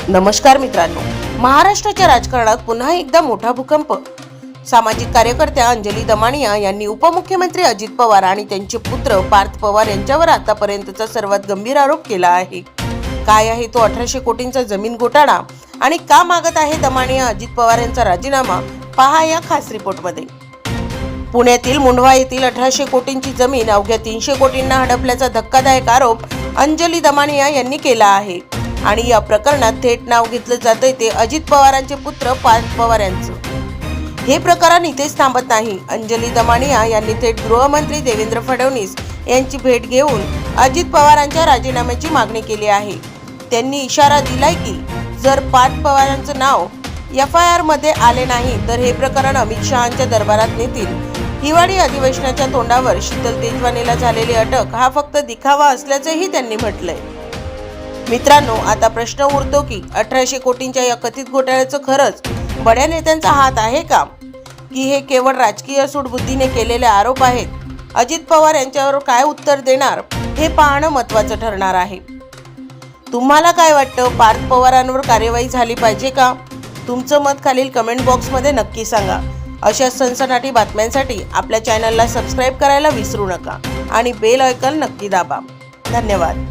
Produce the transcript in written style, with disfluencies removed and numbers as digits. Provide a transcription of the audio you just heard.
नमस्कार मित्रांनो, महाराष्ट्राच्या राजकारणात पुन्हा एकदा मोठा भूकंप। सामाजिक कार्यकर्त्या अंजली दमानिया यांनी उपमुख्यमंत्री अजित पवार आणि त्यांचे पुत्र पार्थ पवार यांच्यावर आतापर्यंतचा सर्वात गंभीर आरोप केला आहे। काय आहे तो 1800 कोटींचा जमीन घोटाळा आणि का मागत आहे दमानिया अजित पवार यांचा राजीनामा, पहा या खास रिपोर्टमध्ये। पुण्यातील मुंढवा येथील 1800 कोटींची जमीन अवघ्या 300 कोटींना हडपल्याचा धक्कादायक आरोप अंजली दमानिया यांनी केला आहे आणि या प्रकरणात थेट नाव घेतलं जातंय ते अजित पवारांचे पुत्र पार्थ पवार यांचं। हे प्रकरण इथेच थांबत नाही। अंजली दमानिया यांनी थेट गृहमंत्री देवेंद्र फडणवीस यांची भेट घेऊन अजित पवारांच्या राजीनाम्याची मागणी केली आहे। त्यांनी इशारा दिलाय की जर पार्थ पवारांचं नाव FIR मध्ये आले नाही तर हे प्रकरण अमित शहांच्या दरबारात नेतील। हिवाळी अधिवेशनाच्या तोंडावर शीतल तेजवानीला झालेली अटक हा फक्त दिखावा असल्याचंही त्यांनी म्हटलंय। मित्रांनो, आता प्रश्न उरतो की 1800 कोटींच्या या कथित घोटाळ्याचं खरंच बड्या नेत्यांचा हात आहे का, की हे केवळ राजकीय सूडबुद्धीने केलेले आरोप आहेत? अजित पवार यांच्यावर काय उत्तर देणार हे पाहणं महत्त्वाचं ठरणार आहे। तुम्हाला काय वाटतं, पार्थ पवारांवर कार्यवाही झाली पाहिजे का? तुमचं मत खालील कमेंट बॉक्समध्ये नक्की सांगा। अशा सनसनाटी बातम्यांसाठी आपल्या चॅनलला सबस्क्राईब करायला विसरू नका आणि बेल आयकॉन नक्की दाबा। धन्यवाद।